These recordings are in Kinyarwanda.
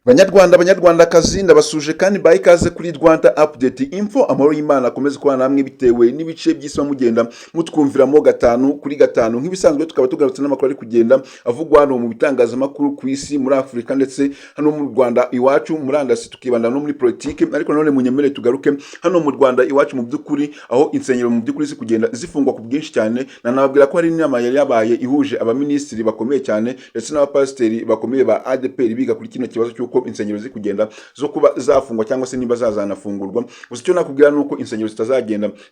Banyarwandakazi ndabasuje kandi baha ikaze kuri Rwanda Update Info. Amahoro y'Imana akomeze kubana namwe bitewe n'ibice by'isi mugenda mutwumviramo gatanu kuri gatanu. Nk'ibisanzwe tukaba tugarutse n'amakuru ari kugenda avugwa hano mu bitangazamakuru ku isi, muri Afurika ndetse hano mu Rwanda iwacu, muri andasi tukibanda no muri politike, ariko nanone munyemere tugaruke hano mu Rwanda iwacu mu by'ukuri, aho insengero mu by'ukuri zikugenda zifungwa ku bwinshi cyane. Nanababwira ko hari inama yari yabaye ihuje abaminisitiri bakomeye cyane ndetse n'abapasiteri bakomeye ba ADPR biga kuri kino kibazo cy'uko insengero ziri kugenda zo kuba zafungwa cyangwa se niba zazanafungurwa. Gusa icyo nakubwira nuko insengero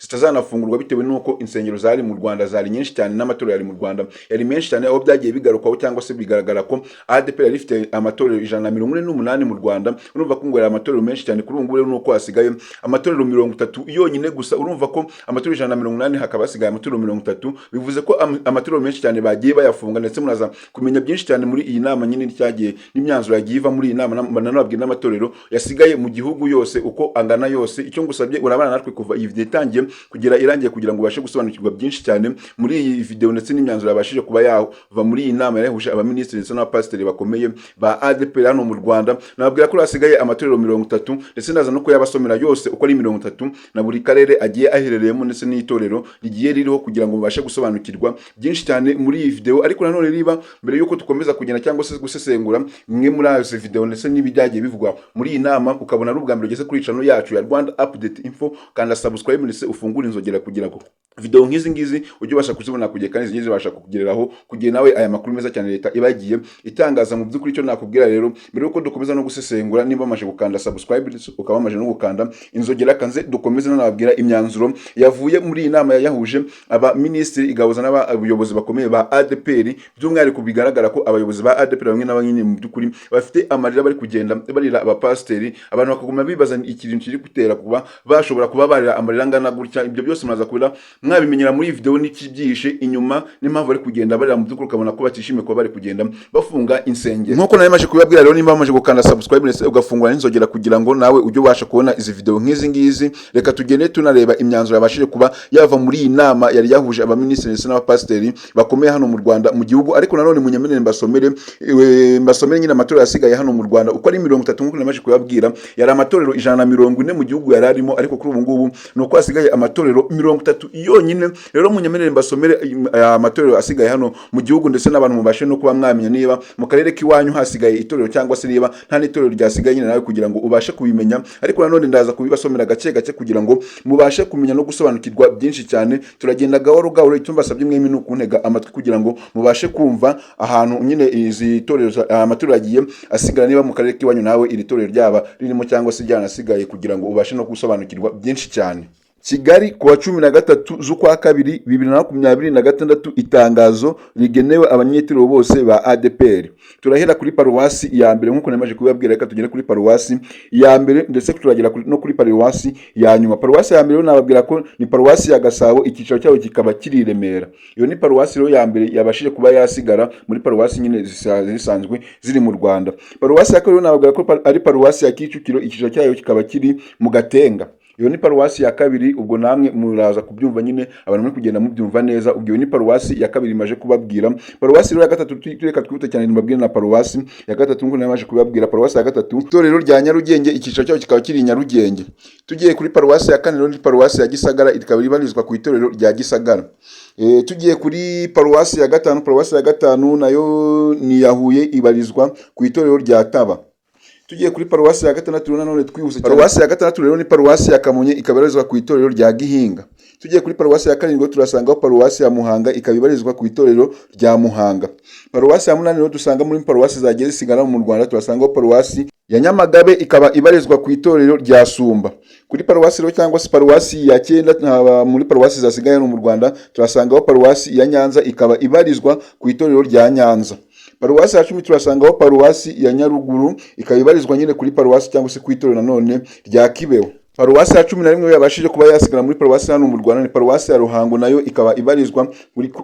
zitazanafungurwa bitewe nuko insengero zari mu Rwanda zari nyinshi cyane, n'amatorero yari mu Rwanda yari menshi cyane, aho byagiye bigarukaho cyangwa se bigaragara ko ADPR yari ifite amatorero 148 mu Rwanda. Urumva ko ngo yari amatorero menshi cyane. Kuri ubu ngubu rero nuko hasigaye amatorero 30 yonyine gusa. Urumva ko amatorero 180 hakaba hasigaye amatorero 30, bivuze ko amatorero menshi cyane bagiye bayafunga. Ndetse muraza kumenya byinshi cyane muri iyi nama nyine cyagiye n'imyanzuro yagiye iva muri iyi nama. Nanababwira n'amatorero yasigaye mu gihugu yose uko angana yose. Icyo ngusabye urabana natwe kuva iyi video itangiye kugera irangiye kugira ngo ubashe gusobanukirwa byinshi cyane muri iyi video ndetse n'imyanzuro yabashije kuba yava muri iyi nama yahuje abaminisitiri ndetse n'abapasiteri bakomeye ba ADPR hano mu Rwanda. Nababwira ko hasigaye amatorero 30 ndetse ndaza no kuyabasomera yose uko ari 30 na buri karere agiye aherereyemo ndetse n'itorero rigiye ririho kugira ngo mubashe gusobanukirwa byinshi cyane muri iyi video. Ariko nanone riba mbere yuko tukomeza kugenda cyangwa se gusesengura mwe muri izi video ndetse n'ibijyagiye bivugwa muri iyi nama, ukabona ari ubwa mbere ugeze kuri channel yacu ya Rwanda Update Info, kanda subscribe ndetse ufungure inzogera kugira ngo video nk'izi ngizi ujye ubasha kuzibona kugiye kandi zigeze basha kukugereraho kugiye nawe aya makuru meza cyane leta ibagiye itangaza. Mu by'ukuri cyo nakubwira rero mbere yuko dukomeza no gusesengura, niba amaje gukanda subscribe ukaba amaje no gukanda inzogera, kanze dukomeze nanababwira imyanzuro yavuye muri iyi nama yahuje aba ministeri igabuza n'abayobozi bakomeye ba ADPR. By'umwihariko bigaragara ko abayobozi ba ADPR bamwe n'abanyine mu by'ukuri bafite amarira bari kugenda barira abapasiteri. Abantu bakaguma bibaza ikintu kiri gutera kuba bashobora kuba barira amarira ngana gutya. Ibyo byose muraza kubira mwabimenyera muri video n'ikibyihishe inyuma n'impamvu bari kugenda barira mu by'ukuri, ukabona ko batishimiye kuba bari kugenda bafunga insengero. Nkuko nawe maje kubabwira rero, nimba amaje gukanda subscribe ndetse ugafungura n'inzogera kugira ngo nawe ujye ubasha kubona izi video nk'izi ngizi. Reka tugende tunareba imyanzuro yabashije kuba yava muri iyi nama yari yahuje abaminisitiri ndetse n'abapasiteri bakomeye hano mu Rwanda mu gihugu. Ariko nanone munyemerere mbasomere nyine amatorero yasigaye hano mu Rwanda uko ari 30. Nkuko namaje kubabwira yari amatorero 140 mu gihugu yari arimo, ariko kuri ubu ngubu nuko hasigaye amatorero 30 yonyine. Rero munyemerere mbasomere amatorero asigaye hano mu gihugu ndetse n'abantu mubashe no kuba mwamenya niba mu karere k'iwanyu hasigaye itorero cyangwa se niba nta n'itorero ryasigaye nyine nawe kugira ngo ubashe kubimenya. Ariko nanone ndaza kubibasomera gake gake kugira ngo mubashe kumenya no gusobanukirwa byinshi cyane. Turagenda gahoro gahoro, icyo mbasabye mwemi ni ukuntega amatwi kugira ngo mubashe kumva ahantu nyine izi torero amatorero agiye asigara, niba mu karere k'iwanyu nawe iri torero ryaba ririmo cyangwa se ryanasigaye, kugira ngo ubashe no gusobanukirwa byinshi cyane. Kigali kuwa 13 z'ukwa kabiri 2026, itangazo rigenewe abanyetorero bose ba ADPR. Turahera kuri paruwasi ya mbere nkuko namaje kubabwira. Reka tugere kuri paruwasi ya mbere ndetse turagera no kuri paruwasi ya nyuma. Paruwasi ya mbere nababwira ko ni paruwasi ya Gasabo, ikicaro cyayo kikaba kiri Remera. Iyo ni paruwasi rero ya mbere yabashije kuba yasigara muri paruwasi nyine zisanzwe ziri mu Rwanda. Paruwasi ya kabiri nababwira ko ari paruwasi ya Kicukiro, ikicaro cyayo kikaba kiri mu Gatenga. Iyo ni paruwasi ya kabiri, ubwo namwe muraza kubyumva nyine abantu muri kugenda mubyumva neza. Ubwo iyo ni paruwasi ya kabiri maje kubabwira. Paruwasi rero ya gatatu tureka twite cyane mbabwira na paruwasi ya gatatu nkuko namaje kubabwira. Paruwasi ya gatatu itorero rya Nyarugenge, ikicaro cyayo kikaba kiri Nyarugenge. Tugiye kuri paruwasi ya kane rero ni paruwasi ya Gisagara, ikaba ibarizwa ku itorero rya Gisagara. Tugiye kuri paruwasi ya gatanu. Paruwasi ya gatanu nayo ni ya Huye, ibarizwa ku itorero rya Taba. Tugiye kuri paruwasi ya gatandatu rero nanone twihuse. Paruwasi ya gatandatu rero ni paruwasi ya Kamonyi, ikabarizwa ku itorero rya Gihinga. Tugiye kuri paruwasi ya karindwi turasangaho paruwasi ya Muhanga, ikabibarizwa ku itorero rya Muhanga. Paruwasi ya munani rero dusanga muri paruwasi zagiye zisigara mu Rwanda, turasangaho paruwasi ya Nyamagabe, ikaba ibarizwa ku itorero rya Sumba. Kuri paruwasi rero cyangwa se paruwasi ya 9 muri paruwasi zasigaye mu Rwanda turasangaho paruwasi ya Nyanza, ikaba ibarizwa ku itorero rya Nyanza. Paruwasi ya 10 turasangaho paruwasi ya Nyaruguru, ikaba ibarizwa nyine kuri paruwasi cyangwa se ku itorero nanone rya Kibeho. paruwasi ya 11 yabashije kuba yasigara muri paruwasi hano mu Rwanda ni paruwasi ya Ruhango, nayo ikaba ibarizwa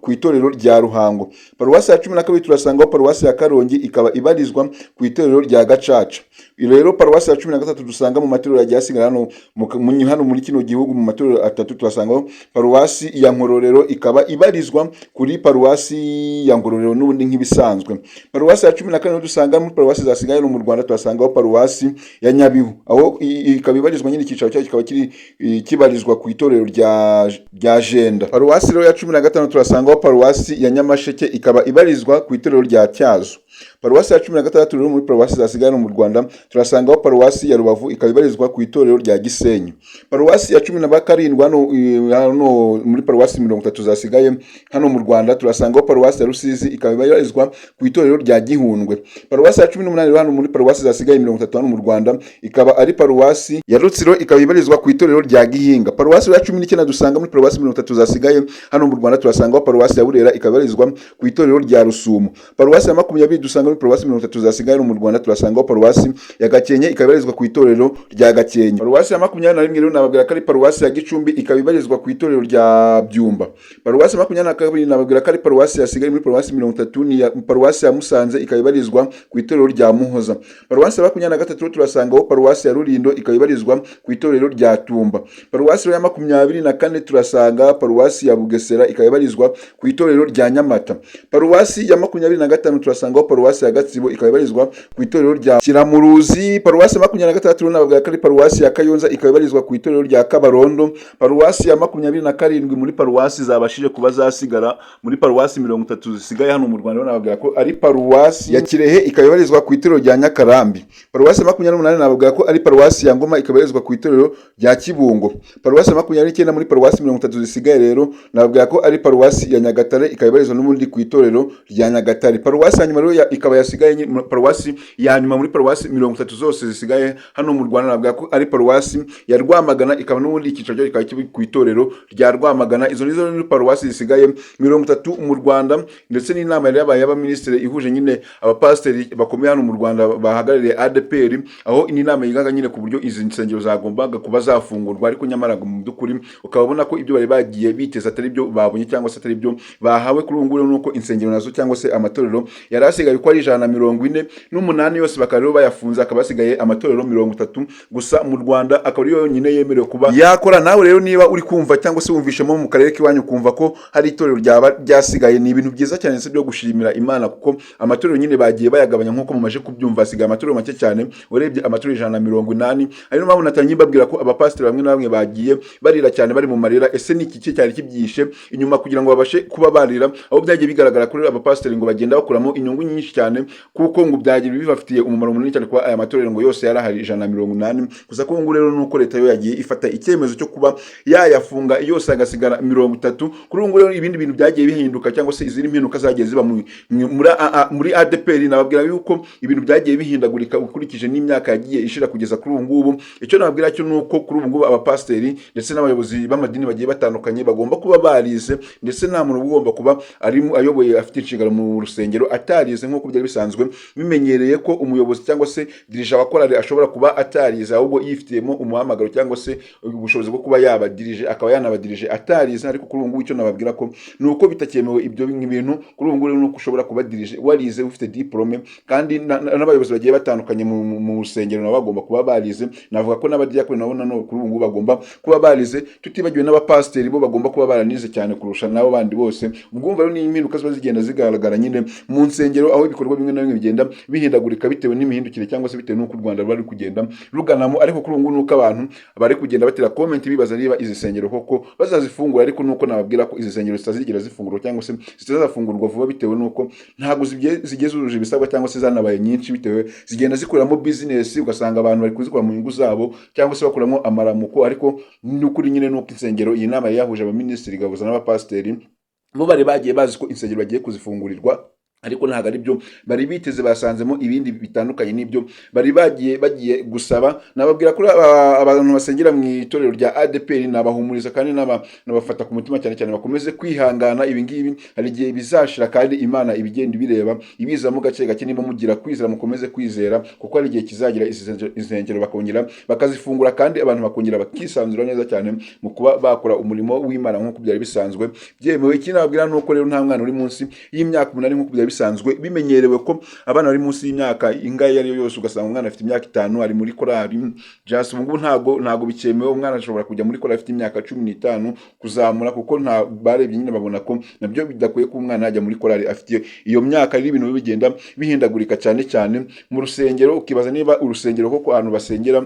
ku itorero rya Ruhango. Paruwasi ya 12 turasangaho paruwasi ya Karongi, ikaba ibarizwa ku itorero rya Gacaca. Rero paruwasi ya 13 dusanga mu matorero yagiye asigara hano muri kino gihugu, mu matorero atatu turasangaho paruwasi ya Ngororero, ikaba ibarizwa kuri paruwasi ya Ngororero n'ubundi nk'ibisanzwe. Paruwasi ya 14 dusanga muri paruwasi zasigaye no mu Rwanda, turasangaho paruwasi ya Nyabihu, aho ikaba ibarizwa nyine icyicaro cyayo kikaba kibarizwa ku itorero rya Jenda. Paruwasi rero ya 15 turasangaho paruwasi ya Nyamasheke, ikaba ibarizwa ku itorero rya Tyazo. Paruwasi ya 16 rero muri paruwasi zasigaye mu Rwanda turasangaho paruwasi ya Rubavu, ikaba ibarizwa ku itorero rya Gisenyi. Paruwasi ya 17 hano muri paruwasi 30 zasigaye hano mu Rwanda turasangaho paruwasi ya Rusizi, ikaba ibarizwa ku itorero rya Gihundwe. Paruwasi ya 18 rero hano muri paruwasi zasigaye 30 hano mu Rwanda ikaba ari paruwasi ya Rutsiro, ikaba ibarizwa ku itorero rya Gihinga. Paruwasi ya 19 dusanga muri paruwasi 30 zasigaye hano mu Rwanda turasangaho paruwasi ya Burera, ikaba ibarizwa ku itorero rya Rusumo. Paruwasi ya 20 dusanga muri paruwasi 30 zasigaye mu Rwanda turasangaho paruwasi ya Gakenke, ikaba ibarizwa ku itorero rya Gakenke. Paruwasi ya 21 rero nababwira ko ari paruwasi ya Gicumbi, ikaba ibarizwa ku itorero rya Byumba. Paruwasi ya 22 nababwira ko ari paruwasi yasigaye muri paruwasi 30 ni ya paruwasi ya Musanze, ikaba ibarizwa ku itorero rya Muhoza. Paruwasi ya 23 turasangaho paruwasi ya Rulindo, ikaba ibarizwa ku itorero rya Tumba. Paruwasi ya 24 turasanga paruwasi ya Bugesera, ikaba ibarizwa ku itorero rya Nyamata. Paruwasi ya 25 turasangaho paruwasi ya Gatsibo, ikaba ibarizwa ku itorero rya Kiramuruzi. Paruwasi ya 26 nababwira ko ari paruwasi ya Kayonza, ikaba ibarizwa ku itorero rya Kabarondo. Paruwasi ya 27 muri paruwasi zabashije kuba zasigara muri paruwasi 30 zisigaye hano mu Rwanda nababwira ko ari paruwasi ya Kirehe, ikaba ibarizwa ku itorero rya Nyakarambi. Paruwasi ya 28 nababwira ko ari paruwasi ya Ngoma, ikaba ibarizwa ku itorero rya Kibungo. Paruwasi ya 29 muri paruwasi 30 zisigaye rero nababwira ko ari paruwasi ya Nyagatare, ikaba ibarizwa n'ubundi ku itorero rya Nyagatare. Paruwasi ya nyuma rero ikaba yasigaye paruwasi ya nyuma muri paruwasi 30 zose zisigaye hano mu Rwanda nababwira ko ari paruwasi ya Rwamagana, ikaba n'ubundi icyicaro cyayo kikaba ku itorero rya Rwamagana. Izo nizo ni paruwasi zisigaye 30 mu Rwanda, ndetse n'inama yari yabaye y'abaminisitiri ihuje nyine abapasiteri bakomeye hano mu Rwanda bahagarariye ADPR, aho inama yigaga nyine ku buryo izi nsengero zagombaga kuba zafungurwa, ariko nyamara mu by'ukuri ukabona ko ibyo bari bagiye biteza atari byo babonye cyangwa se atari byo bahawe. Kuri ubu ngubu nuko insengero nazo cyangwa se amatorero yari asigaye ko ari 148 yose bakaba rero bayafunze, akaba asigaye amatorero 30 gusa mu Rwanda, akaba ari yonyine yemerewe kuba yakora. Nawe rero niba uri kumva cyangwa se wumvishemo mu karere k'iwanyu kumva ko hari itorero ryaba ryasigaye, ni ibintu byiza cyane ndetse byo gushimira Imana, kuko amatorero nyine bagiye bayagabanya nk'uko mumaje kubyumva, asigaye amatorero make cyane urebye amatorero 180. ari no mpamvu natangiye mbabwira ko abapasiteri bamwe na bamwe bagiye barira cyane, bari mu marira. Ese ni iki cyari kibyishe inyuma kugira ngo babashe kuba barira? Aho byagiye bigaragara kuri abapasiteri ngo bagenda bakuramo inyungu nyinshi cyane, kuko ngo byagiye bibafitiye umumaro munini cyane kuba aya matorero ngo yose yarahari 180 gusa. Ko ngo rero nuko leta yo yagiye ifata icyemezo cyo kuba yayafunga yose agasigara 30. Kuri ubu rero ibindi bintu byagiye bihinduka, cyangwa se izindi mpinduka zagiye ziba muri ADPR. Nababwira yuko ibintu byagiye bihindagurika ukurikije n'imyaka yagiye ishira kugeza kuri ubu ngubu. Icyo nababwira cyo nuko kuri ubu ngubu abapasiteri ndetse n'abayobozi b'amadini bagiye batandukanye bagomba kuba barize, ndetse nta muntu ugomba kuba ari ayoboye afite inshingano mu rusengero atarize, nk'uko byari bisanzwe bimenyereye ko umuyobozi cyangwa se dirija wa korali ashobora kuba atarize, ahubwo yifitiyemo umuhamagaro cyangwa se ubushobozi bwo kuba yabadirije, akaba yanabadirije atarize. Ariko kuri ubu ngubu icyo nababwira ko nuko bitakemewe ibyo bintu. Kuri ubu ngubu nuko ushobora kuba dirije warize ufite diplome, kandi n'abayobozi bagiye batandukanye mu rusengero nabo bagomba kuba barize. Navuga ko n'abadiyakoni nabo nano kuri ubu ngubu bagomba kuba barize, tutibagiwe n'abapasiteri bo bagomba kuba baranize cyane kurusha nabo bandi bose. Ubwumva rero ni impinduka ziba zigenda zigaragara nyine mu nsengero, aho ibikorwa bimwe na bimwe bigenda bihindagurika bitewe n'imihindukire cyangwa se bitewe n'uko u Rwanda ruri kugenda ruganamo. Ariko kuri ubu ngubu nuko abantu bari kugenda batera comment bibaza niba izi nsengero koko bazazifungura, ariko nuko nababwira ko izi nsengero zitazigera zifungurwa cyangwa se zitazafungurwa vuba, bitewe nuko ntago zigeze zujuje ibisabwa cyangwa se zanabaye nyinshi, bitewe zigenda zikoramo business, ugasanga abantu bari kuzikora mu nyungu zabo cyangwa se bakuramo amaramuko. Ariko n'ukuri nyine nuko insengero, iyi nama yahuje abaminisitiri gabuza n'abapasiteri, bo bari bagiye bazi ko insengero bagiye kuzifungurirwa ariko ntabwo ari byo bari biteze, basanzemo ibindi bitandukanye n'ibyo bari bagiye gusaba. Nababwira ko abantu basengera mu itorero rya ADPR nabahumuriza kandi nabafata ku mutima cyane cyane, bakomeze kwihangana. Ibi ngibi hari igihe bizashira kandi Imana ibigenda ibireba ibizamo gake gake. Niba mugira kwizera mukomeze kwizera, kuko hari igihe kizagira insengero bakongera bakazifungura kandi abantu bakongera bakisanzura neza cyane mu kuba bakora umurimo w'Imana nk'uko byari bisanzwe byemewe. Ikindi nababwira ni uko rero nta mwana uri munsi y'imyaka 8 nk'uko byari bisanzwe bimenyerewe ko abana bari munsi y'imyaka ingahe ari yo yose ugasanga umwana afite imyaka 5 ari muri korali just ubu ngubu ntago bicyemewe. Umwana ashobora kujya muri korali afite imyaka 15 kuzamura, kuko nta barebye nyine babona ko nabyo bidakwiye ko umwana ajya muri korali afite iyo myaka. Ari ibintu bigenda bihindagurika cyane cyane mu rusengero, ukibaza niba urusengero koko ahantu basengera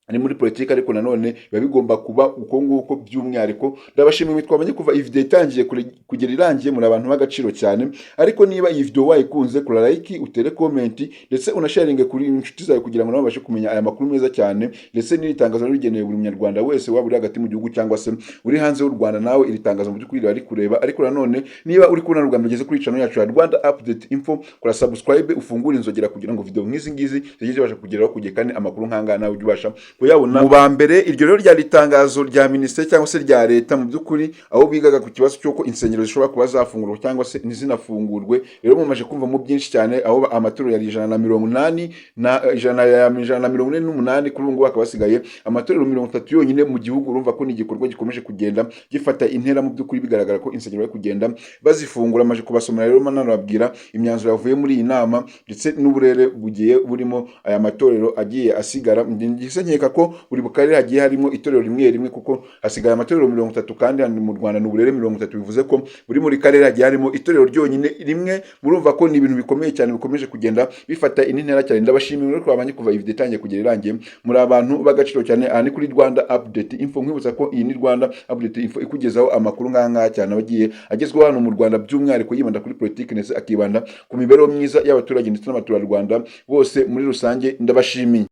ari muri politiki, ariko nanone biba bigomba kuba uko nguko by'umwihariko. Ndabashimira twabanye kuva iyi video itangiye kugera irangiye, muri abantu b'agaciro cyane. Ariko niba iyi video wayikunze, kora like, utere comment ndetse unasharinge kuri inshuti zawe kugira ngo nabo babashe kumenya aya makuru meza cyane, ndetse n'iri tangazo rigenewe buri munyarwanda wese waba uri hagati mu gihugu cyangwa se uri hanze y'u Rwanda. Nawe iri tangazo mu by'ukuri bari kureba. Ariko nanone niba uri kubona Rwanda ugeze kuri channel yacu ya Rwanda Update Info, kora subscribe, ufungure inzogera kugira ngo video nk'izi ngizi zijye zibasha kugeraho kugiye kandi amakuru nkanga nawe ubasha kuyabona mu ba mbere. Iryo rero ryari itangazo rya minisiteri cyangwa se rya leta mu by'ukuri, aho bigaga ku kibazo cy'uko insengero zishobora kuba zafungurwa cyangwa se ntizinafungurwe. Rero mumaje kumvamo byinshi cyane, aho amatorero yari 180 na 148 kuri ubu ngubu hakaba hasigaye amatorero 30 yonyine mu gihugu. Urumva ko ni igikorwa gikomeje kugenda gifata intera mu by'ukuri, bigaragara ko insengero bari kugenda bazifungura. Maje kubasomera rero manarabwira imyanzuro yavuye muri iyi nama ndetse n'uburere bugiye burimo aya matorero agiye asigara. Ngise nkeka ko buri bukarere hagiye harimo itorero rimwe kuko hasigaye amatorero 30 kandi mu Rwanda n'uburere 30, bivuze ko buri muri karere hagiye harimo itorero ryonyine rimwe. Murumva ko ni ibintu bikomeye cyane bikomeje kugenda bifata intera cyane. Ndabashimira rero kwabanye kuva iyi video itangiye kugera irangiye, muri abantu b'agaciro cyane. Aha ni kuri Rwanda Update Info, nkwibutsa ko iyi ni Rwanda Update Info ikugezaho amakuru nkanga cyane abagiye agezweho hano mu Rwanda, by'umwihariko yibanda kuri politiki ndetse akibanda ku mibereho myiza y'abaturage ndetse n'abaturarwanda bose muri rusange. Ndabashimiye.